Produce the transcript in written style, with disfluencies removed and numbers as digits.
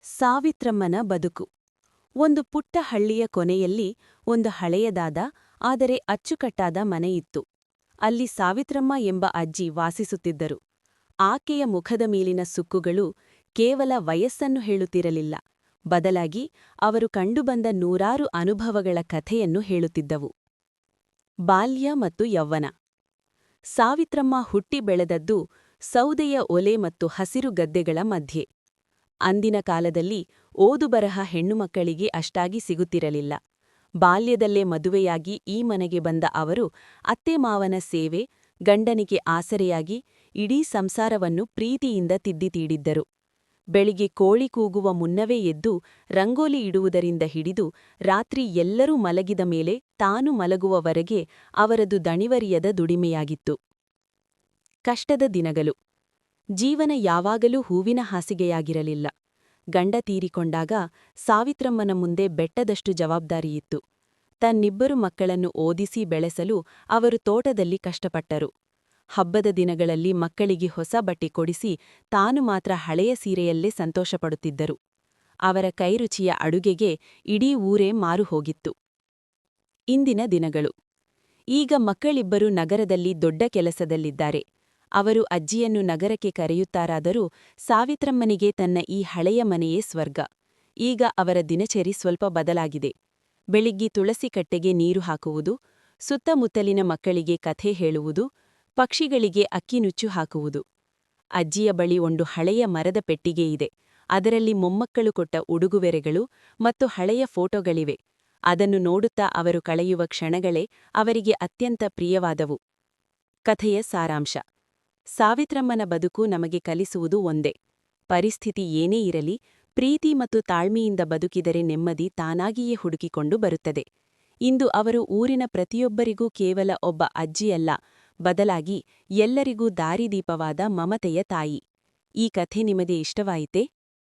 ಸಾವಿತ್ರಮ್ಮನ ಬದುಕು. ಒಂದು ಪುಟ್ಟ ಹಳ್ಳಿಯ ಕೊನೆಯಲ್ಲಿ ಒಂದು ಹಳೆಯದಾದ ಆದರೆ ಅಚ್ಚುಕಟ್ಟಾದ ಮನೆಯಿತ್ತು. ಅಲ್ಲಿ ಸಾವಿತ್ರಮ್ಮ ಎಂಬ ಅಜ್ಜಿ ವಾಸಿಸುತ್ತಿದ್ದರು. ಆಕೆಯ ಮುಖದ ಮೇಲಿನ ಸುಕ್ಕುಗಳು ಕೇವಲ ವಯಸ್ಸನ್ನು ಹೇಳುತ್ತಿರಲಿಲ್ಲ, ಬದಲಾಗಿ ಅವರು ಕಂಡುಬಂದ ನೂರಾರು ಅನುಭವಗಳ ಕಥೆಯನ್ನು ಹೇಳುತ್ತಿದ್ದವು. ಬಾಲ್ಯ ಮತ್ತು ಯೌವನ. ಸಾವಿತ್ರಮ್ಮ ಹುಟ್ಟಿ ಬೆಳೆದದ್ದು ಸೌದೆಯ ಒಲೆ ಮತ್ತು ಹಸಿರು ಗದ್ದೆಗಳ ಮಧ್ಯೆ. ಅಂದಿನ ಕಾಲದಲ್ಲಿ ಓದುಬರಹ ಹೆಣ್ಣುಮಕ್ಕಳಿಗೆ ಅಷ್ಟಾಗಿ ಸಿಗುತ್ತಿರಲಿಲ್ಲ. ಬಾಲ್ಯದಲ್ಲೇ ಮದುವೆಯಾಗಿ ಈ ಮನೆಗೆ ಬಂದ ಅವರು ಅತ್ತೆಮಾವನ ಸೇವೆ, ಗಂಡನಿಗೆ ಆಸರೆಯಾಗಿ ಇಡೀ ಸಂಸಾರವನ್ನು ಪ್ರೀತಿಯಿಂದ ತಿದ್ದಿತೀಡಿದ್ದರು. ಬೆಳಿಗ್ಗೆ ಕೋಳಿ ಕೂಗುವ ಮುನ್ನವೇ ಎದ್ದು ರಂಗೋಲಿ ಇಡುವುದರಿಂದ ಹಿಡಿದು ರಾತ್ರಿ ಎಲ್ಲರೂ ಮಲಗಿದ ಮೇಲೆ ತಾನು ಮಲಗುವವರೆಗೆ ಅವರದು ದಣಿವರಿಯದ ದುಡಿಮೆಯಾಗಿತ್ತು. ಕಷ್ಟದ ದಿನಗಳು. ಜೀವನ ಯಾವಾಗಲೂ ಹೂವಿನ ಹಾಸಿಗೆಯಾಗಿರಲಿಲ್ಲ. ಗಂಡ ತೀರಿಕೊಂಡಾಗ ಸಾವಿತ್ರಮ್ಮನ ಮುಂದೆ ಬೆಟ್ಟದಷ್ಟು ಜವಾಬ್ದಾರಿಯಿತ್ತು. ತನ್ನಿಬ್ಬರು ಮಕ್ಕಳನ್ನು ಓದಿಸಿ ಬೆಳೆಸಲು ಅವರು ತೋಟದಲ್ಲಿ ಕಷ್ಟಪಟ್ಟರು. ಹಬ್ಬದ ದಿನಗಳಲ್ಲಿ ಮಕ್ಕಳಿಗೆ ಹೊಸ ಬಟ್ಟೆ ಕೊಡಿಸಿ ತಾನು ಮಾತ್ರ ಹಳೆಯ ಸೀರೆಯಲ್ಲೇ ಸಂತೋಷಪಡುತ್ತಿದ್ದರು. ಅವರ ಕೈರುಚಿಯ ಅಡುಗೆಗೆ ಇಡೀ ಊರೇ ಮಾರು ಹೋಗಿತ್ತು. ಇಂದಿನ ದಿನಗಳು. ಈಗ ಮಕ್ಕಳಿಬ್ಬರೂ ನಗರದಲ್ಲಿ ದೊಡ್ಡ ಕೆಲಸದಲ್ಲಿದ್ದಾರೆ. ಅವರು ಅಜ್ಜಿಯನ್ನು ನಗರಕ್ಕೆ ಕರೆಯುತ್ತಾರಾದರೂ ಸಾವಿತ್ರಮ್ಮನಿಗೆ ತನ್ನ ಈ ಹಳೆಯ ಮನೆಯೇ ಸ್ವರ್ಗ. ಈಗ ಅವರ ದಿನಚರಿ ಸ್ವಲ್ಪ ಬದಲಾಗಿದೆ. ಬೆಳಿಗ್ಗೆ ತುಳಸಿ ಕಟ್ಟೆಗೆ ನೀರು ಹಾಕುವುದು, ಸುತ್ತಮುತ್ತಲಿನ ಮಕ್ಕಳಿಗೆ ಕಥೆ ಹೇಳುವುದು, ಪಕ್ಷಿಗಳಿಗೆ ಅಕ್ಕಿನುಚ್ಚು ಹಾಕುವುದು. ಅಜ್ಜಿಯ ಬಳಿ ಒಂದು ಹಳೆಯ ಮರದ ಪೆಟ್ಟಿಗೆ ಇದೆ. ಅದರಲ್ಲಿ ಮೊಮ್ಮಕ್ಕಳು ಕೊಟ್ಟ ಉಡುಗೊರೆಗಳು ಮತ್ತು ಹಳೆಯ ಫೋಟೋಗಳಿವೆ. ಅದನ್ನು ನೋಡುತ್ತಾ ಅವರು ಕಳೆಯುವ ಕ್ಷಣಗಳೇ ಅವರಿಗೆ ಅತ್ಯಂತ ಪ್ರಿಯವಾದವು. ಕಥೆಯ ಸಾರಾಂಶ. ಸಾವಿತ್ರಮ್ಮನ ಬದುಕು ನಮಗೆ ಕಲಿಸುವುದು ಒಂದೇ: ಪರಿಸ್ಥಿತಿ ಏನೇ ಇರಲಿ, ಪ್ರೀತಿ ಮತ್ತು ತಾಳ್ಮೆಯಿಂದ ಬದುಕಿದರೆ ನೆಮ್ಮದಿ ತಾನಾಗಿಯೇ ಹುಡುಕಿಕೊಂಡು ಬರುತ್ತದೆ. ಇಂದು ಅವರು ಊರಿನ ಪ್ರತಿಯೊಬ್ಬರಿಗೂ ಕೇವಲ ಒಬ್ಬ ಅಜ್ಜಿಯಲ್ಲ, ಬದಲಾಗಿ ಎಲ್ಲರಿಗೂ ದಾರಿದೀಪವಾದ ಮಮತೆಯ ತಾಯಿ. ಈ ಕಥೆ ನಿಮಗೆ ಇಷ್ಟವಾಯಿತೇ?